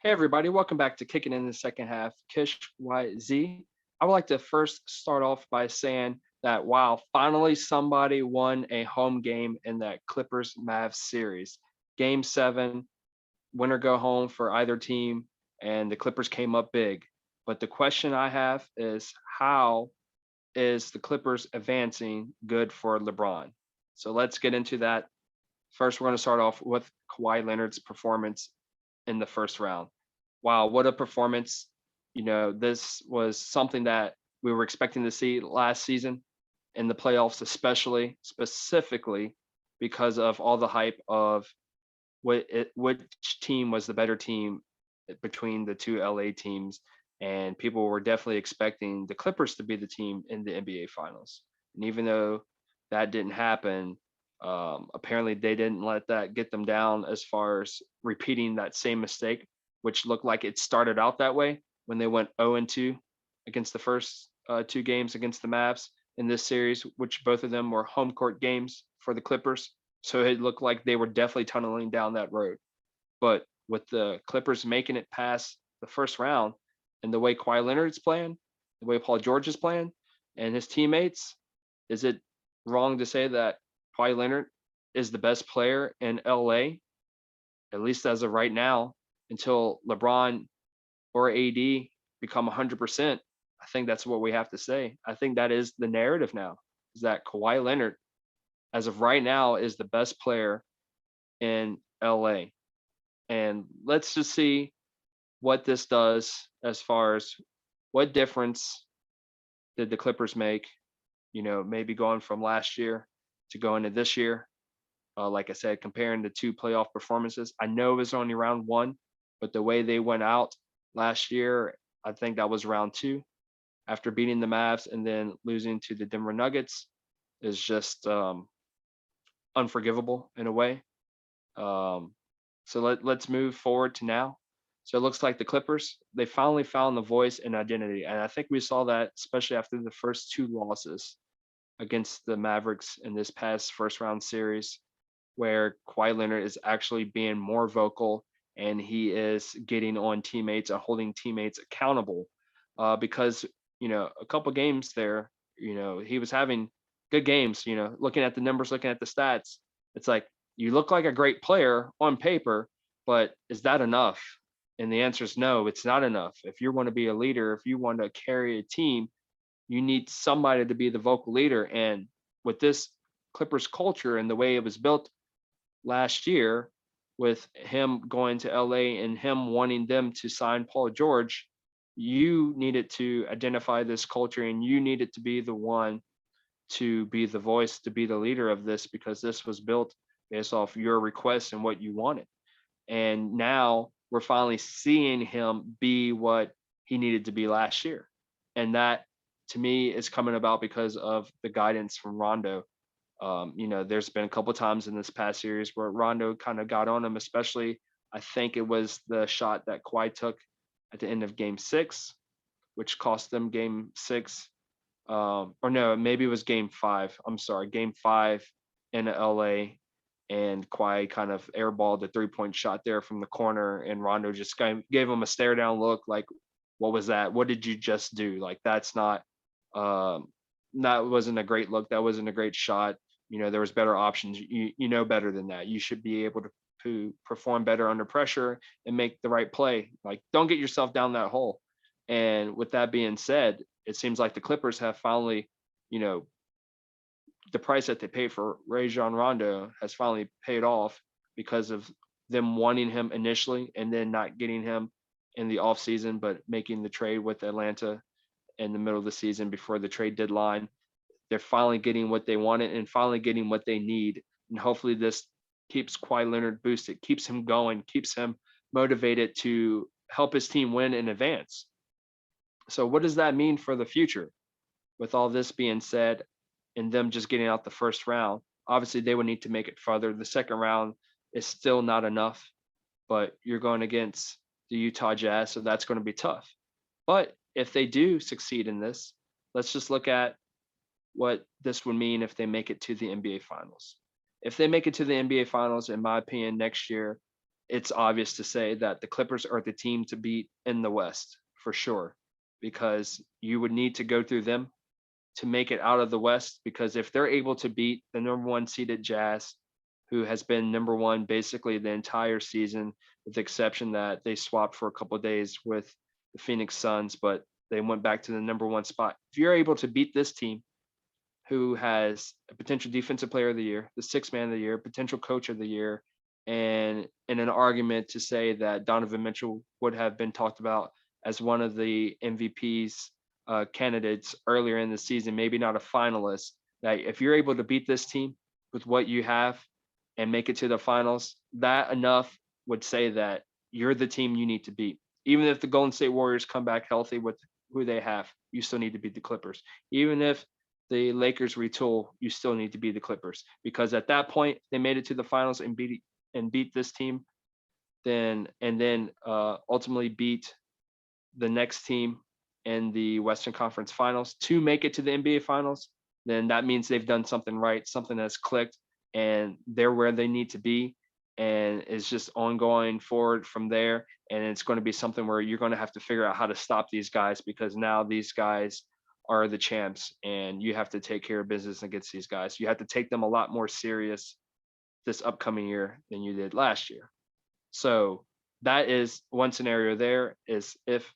Hey everybody, welcome back to Kicking in the Second Half. Kish YZ. I would like to first start off by saying that wow, finally somebody won a home game in that Clippers Mavs series. Game 7, winner go home for either team, and the Clippers came up big. But the question I have is how is the Clippers advancing good for LeBron? So let's get into that. First, we're going to start off with Kawhi Leonard's performance in the first round. Wow, what a performance. This was something that we were expecting to see last season in the playoffs, especially specifically because of all the hype of which team was the better team between the two LA teams. And people were definitely expecting the Clippers to be the team in the NBA Finals. And even though that didn't happen, apparently they didn't let that get them down as far as repeating that same mistake, which looked like it started out that way when they went 0-2 against the first two games against the Mavs in this series, which both of them were home court games for the Clippers. So it looked like they were definitely tunneling down that road. But with the Clippers making it past the first round and the way Kawhi Leonard's playing, the way Paul George is playing, and his teammates, is it wrong to say that Kawhi Leonard is the best player in LA, at least as of right now, until LeBron or AD become 100%? I think that's what we have to say. I think that is the narrative now, is that Kawhi Leonard, as of right now, is the best player in LA. And let's just see what this does as far as what difference did the Clippers make, maybe going from last year to going to this year. Like I said, comparing the two playoff performances, I know it was only round one, but the way they went out last year, I think that was round two after beating the Mavs and then losing to the Denver Nuggets is just unforgivable in a way. Um, so let's move forward to now. So it looks like the Clippers, they finally found the voice and identity. And I think we saw that especially after the first two losses against the Mavericks in this past first round series, where Kawhi Leonard is actually being more vocal and he is getting on teammates and holding teammates accountable. Because, a couple games there, he was having good games, looking at the numbers, looking at the stats. It's like, you look like a great player on paper, but is that enough? And the answer is no, it's not enough. If you want to be a leader, if you want to carry a team, you need somebody to be the vocal leader. And with this Clippers culture and the way it was built last year, with him going to LA and him wanting them to sign Paul George, you needed to identify this culture and you needed to be the one to be the voice, to be the leader of this, because this was built based off your requests and what you wanted. And now we're finally seeing him be what he needed to be last year. And that to me is coming about because of the guidance from Rondo. There's been a couple times in this past series where Rondo kind of got on him, especially I think it was the shot that Kawhi took at the end of game 6, which cost them game 6. Or no, maybe it was game 5. I'm sorry, game 5 in LA, and Kawhi kind of airballed the 3-point shot there from the corner, and Rondo just gave him a stare down look, like, "What was that? What did you just do? Like that's not, um, that wasn't a great look. That wasn't a great shot. There was better options. You know better than that. You should be able to perform better under pressure and make the right play. Like don't get yourself down that hole." And with that being said, it seems like the Clippers have finally, you know, the price that they paid for Rajon Rondo has finally paid off because of them wanting him initially and then not getting him in the offseason, but making the trade with Atlanta in the middle of the season before the trade deadline. They're finally getting what they wanted and finally getting what they need. And hopefully this keeps Kawhi Leonard boosted, keeps him going, keeps him motivated to help his team win in advance. So what does that mean for the future? With all this being said, and them just getting out the first round, obviously they would need to make it further. The second round is still not enough, but you're going against the Utah Jazz, so that's going to be tough. But if they do succeed in this, let's just look at what this would mean if they make it to the NBA Finals. If they make it to the NBA Finals, in my opinion, next year, it's obvious to say that the Clippers are the team to beat in the West for sure, because you would need to go through them to make it out of the West. Because if they're able to beat the number one seeded Jazz, who has been number one basically the entire season, with the exception that they swapped for a couple of days with the Phoenix Suns, but they went back to the number one spot. If you're able to beat this team, who has a potential defensive player of the year, the sixth man of the year, potential coach of the year, and in an argument to say that Donovan Mitchell would have been talked about as one of the MVPs candidates earlier in the season, maybe not a finalist. That if you're able to beat this team with what you have and make it to the finals, that enough would say that you're the team you need to beat. Even if the Golden State Warriors come back healthy with who they have, you still need to beat the Clippers. Even if the Lakers retool, you still need to beat the Clippers, because at that point they made it to the finals and beat this team, then ultimately beat the next team in the Western Conference Finals to make it to the NBA Finals. Then that means they've done something right, something that's clicked, and they're where they need to be. And it's just ongoing forward from there. And it's going to be something where you're going to have to figure out how to stop these guys, because now these guys are the champs and you have to take care of business against these guys. You have to take them a lot more serious this upcoming year than you did last year. So that is one scenario there, is if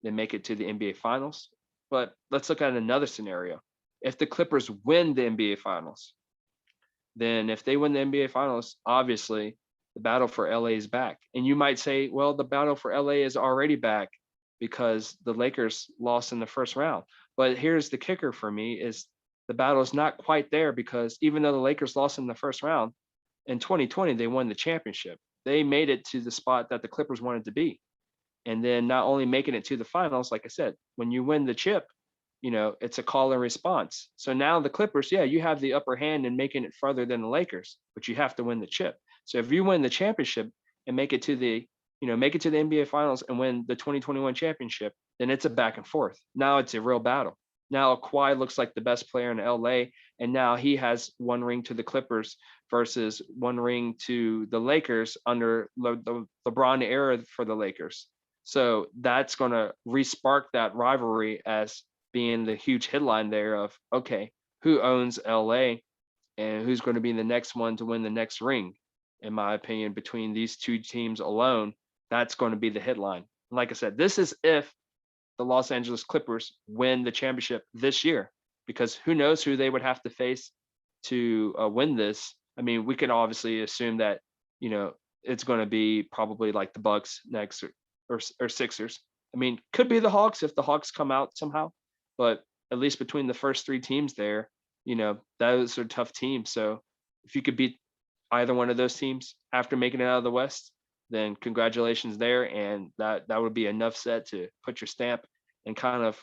they make it to the NBA Finals. But let's look at another scenario. If the Clippers win the NBA Finals, then if they win the NBA Finals, obviously the battle for LA is back. And you might say, well, the battle for LA is already back because the Lakers lost in the first round. But here's the kicker for me, is the battle is not quite there, because even though the Lakers lost in the first round, in 2020 they won the championship. They made it to the spot that the Clippers wanted to be. And then not only making it to the finals, like I said, when you win the chip, it's a call and response. So now the Clippers, yeah, you have the upper hand in making it further than the Lakers, but you have to win the chip. So if you win the championship and make it to the NBA Finals and win the 2021 championship, then it's a back and forth. Now it's a real battle. Now Kawhi looks like the best player in LA, and now he has one ring to the Clippers versus one ring to the Lakers under the LeBron era for the Lakers. So that's going to re-spark that rivalry as being the huge headline there of, okay, who owns LA and who's going to be the next one to win the next ring. In my opinion, between these two teams alone, that's going to be the headline. Like I said, this is if the Los Angeles Clippers win the championship this year, because who knows who they would have to face to win this. I mean, we can obviously assume that, it's going to be probably like the Bucks next, or Sixers. I mean, could be the Hawks if the Hawks come out somehow, but at least between the first three teams there, those are tough teams. So if you could beat either one of those teams after making it out of the West, then congratulations there, and that would be enough set to put your stamp and kind of,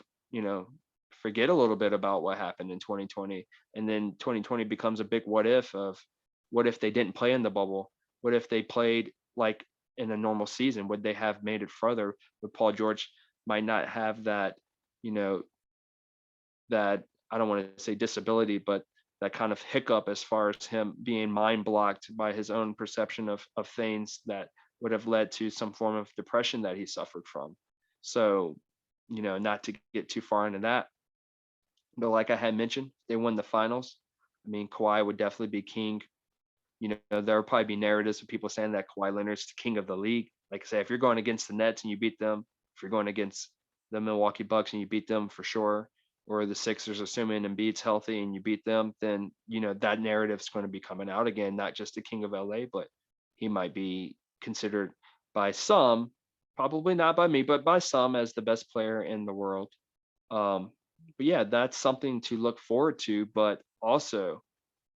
forget a little bit about what happened in 2020. And then 2020 becomes a big what if of, what if they didn't play in the bubble? What if they played like in a normal season? Would they have made it further? Would Paul George might not have that, that, I don't want to say disability, but that kind of hiccup as far as him being mind blocked by his own perception of things that would have led to some form of depression that he suffered from. So, not to get too far into that, but like I had mentioned, they won the finals. I mean, Kawhi would definitely be king. There will probably be narratives of people saying that Kawhi Leonard's the king of the league. Like I say, if you're going against the Nets and you beat them, if you're going against the Milwaukee Bucks and you beat them for sure, or the Sixers, assuming Embiid's healthy and you beat them, then, that narrative's going to be coming out again, not just the king of LA, but he might be considered by some, probably not by me, but by some, as the best player in the world. But yeah, that's something to look forward to. But also,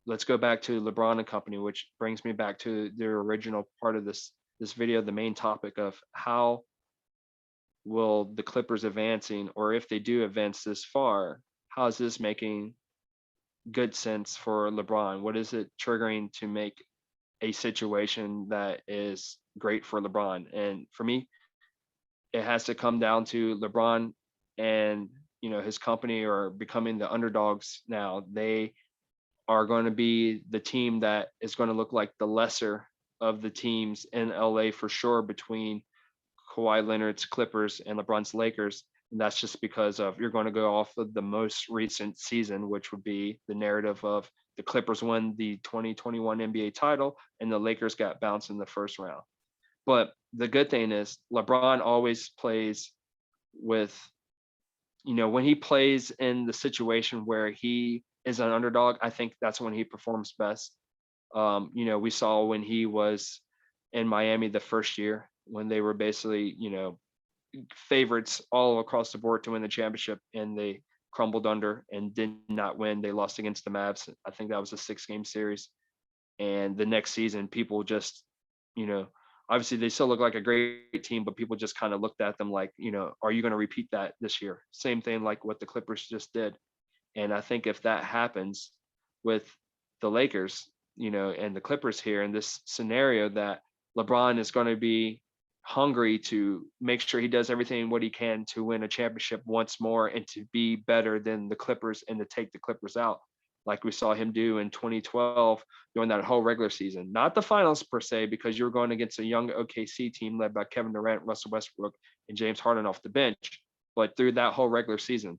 let's go back to LeBron and company, which brings me back to the original part of this video, the main topic of how will the Clippers advancing, or if they do advance this far, how is this making good sense for LeBron? What is it triggering to make a situation that is great for LeBron? And for me, it has to come down to LeBron and, his company are becoming the underdogs now. They are going to be the team that is going to look like the lesser of the teams in LA for sure between Kawhi Leonard's Clippers and LeBron's Lakers. And that's just because of you're going to go off of the most recent season, which would be the narrative of the Clippers won the 2021 NBA title and the Lakers got bounced in the first round. But the good thing is LeBron always plays with, when he plays in the situation where he is an underdog, I think that's when he performs best. We saw when he was in Miami the first year when they were basically, favorites all across the board to win the championship, and they crumbled under and did not win. They lost against the Mavs. I think that was a 6-game series. And the next season, people just, you know, obviously they still look like a great team, but people just kind of looked at them like, are you going to repeat that this year? Same thing like what the Clippers just did. And I think if that happens with the Lakers, and the Clippers here in this scenario, that LeBron is going to be hungry to make sure he does everything what he can to win a championship once more and to be better than the Clippers and to take the Clippers out like we saw him do in 2012 during that whole regular season. Not the finals per se, because you were going against a young OKC team led by Kevin Durant, Russell Westbrook, and James Harden off the bench. But through that whole regular season,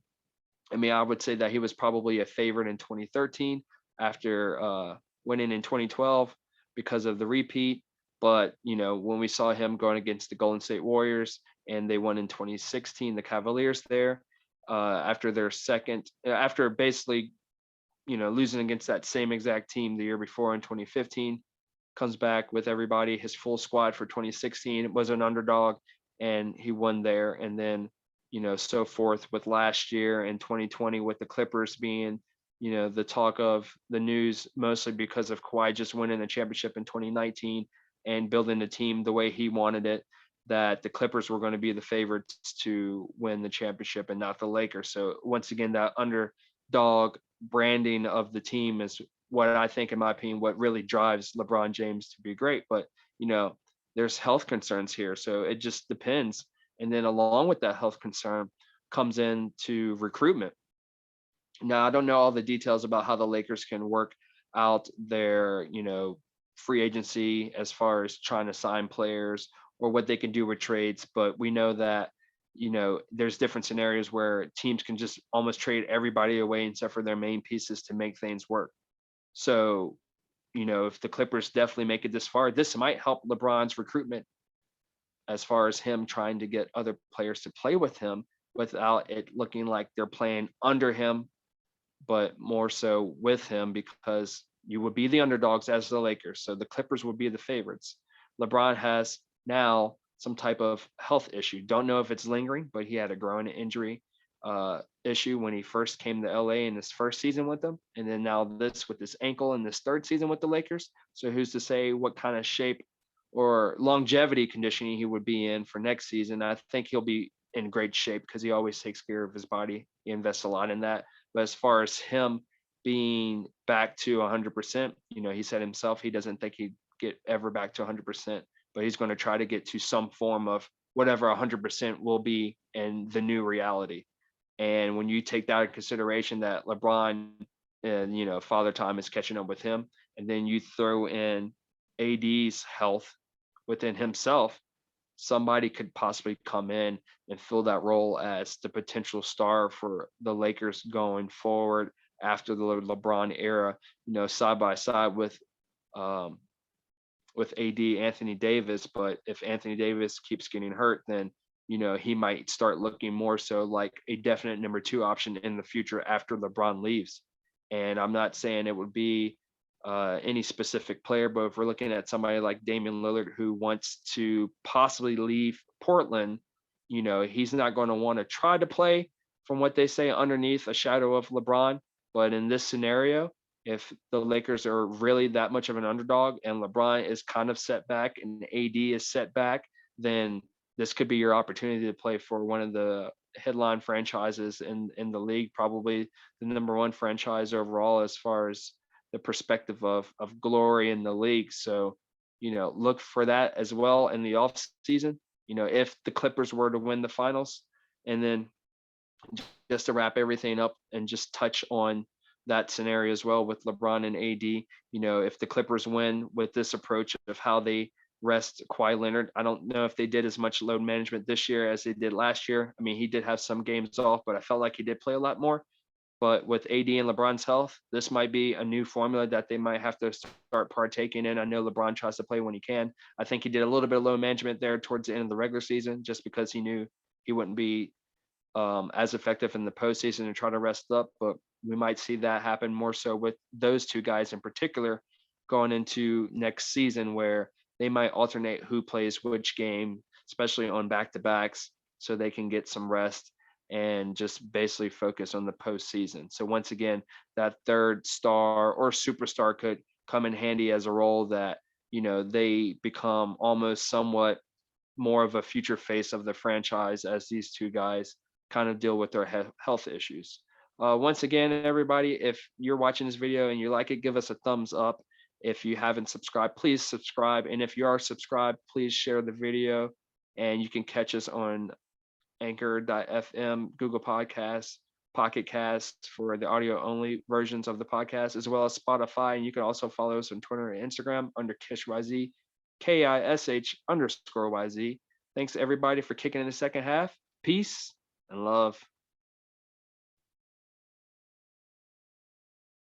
I mean, I would say that he was probably a favorite in 2013 after winning in 2012 because of the repeat. But, when we saw him going against the Golden State Warriors and they won in 2016, the Cavaliers there, after basically, losing against that same exact team the year before in 2015, comes back with everybody, his full squad for 2016, was an underdog, and he won there. And then, so forth with last year in 2020 with the Clippers being, the talk of the news, mostly because of Kawhi just winning the championship in 2019 and building the team the way he wanted it, that the Clippers were going to be the favorites to win the championship and not the Lakers. So once again, that underdog branding of the team is what I think, in my opinion, what really drives LeBron James to be great. But, there's health concerns here. So it just depends. And then along with that health concern comes into recruitment. Now, I don't know all the details about how the Lakers can work out their, free agency as far as trying to sign players or what they can do with trades. But we know that, there's different scenarios where teams can just almost trade everybody away except for their main pieces to make things work. So, if the Clippers definitely make it this far, this might help LeBron's recruitment as far as him trying to get other players to play with him without it looking like they're playing under him, but more so with him, because you would be the underdogs as the Lakers. So the Clippers would be the favorites. LeBron has now some type of health issue. Don't know if it's lingering, but he had a groin injury issue when he first came to LA in his first season with them. And then now this with his ankle in this third season with the Lakers. So who's to say what kind of shape or longevity conditioning he would be in for next season? I think he'll be in great shape because he always takes care of his body. He invests a lot in that. But as far as him being back to 100%, he said himself he doesn't think he'd get ever back to 100%, but he's going to try to get to some form of whatever 100% will be in the new reality. And when you take that into consideration that LeBron and, Father Time is catching up with him, and then you throw in AD's health within himself, somebody could possibly come in and fill that role as the potential star for the Lakers going forward after the LeBron era, side by side with AD, Anthony Davis. But if Anthony Davis keeps getting hurt, then he might start looking more so like a definite number 2 option in the future after LeBron leaves. And I'm not saying it would be any specific player, but if we're looking at somebody like Damian Lillard who wants to possibly leave Portland, he's not going to want to try to play, from what they say, underneath a shadow of LeBron. But in this scenario, if the Lakers are really that much of an underdog and LeBron is kind of set back and AD is set back, then this could be your opportunity to play for one of the headline franchises in the league, probably the number 1 franchise overall as far as the perspective of glory in the league. So, look for that as well in the off season, if the Clippers were to win the finals. And then just to wrap everything up and just touch on that scenario as well with LeBron and AD. You know, if the Clippers win with this approach of how they rest Kawhi Leonard, I don't know if they did as much load management this year as they did last year. I mean, he did have some games off, but I felt like he did play a lot more. But with AD and LeBron's health, this might be a new formula that they might have to start partaking in. I know LeBron tries to play when he can. I think he did a little bit of load management there towards the end of the regular season just because he knew he wouldn't be as effective in the postseason and try to rest up. But we might see that happen more so with those two guys in particular going into next season, where they might alternate who plays which game, especially on back to backs, so they can get some rest and just basically focus on the postseason. So once again, that third star or superstar could come in handy as a role that, you know, they become almost somewhat more of a future face of the franchise as these two guys kind of deal with their health issues. Once again, everybody, if you're watching this video and you like it, give us a thumbs up. If you haven't subscribed, please subscribe. And if you are subscribed, please share the video. And you can catch us on Anchor.fm, Google Podcasts, Pocket Casts for the audio only versions of the podcast, as well as Spotify. And you can also follow us on Twitter and Instagram under KishYZ, KISH_YZ. Thanks everybody for kicking in the second half. Peace and love.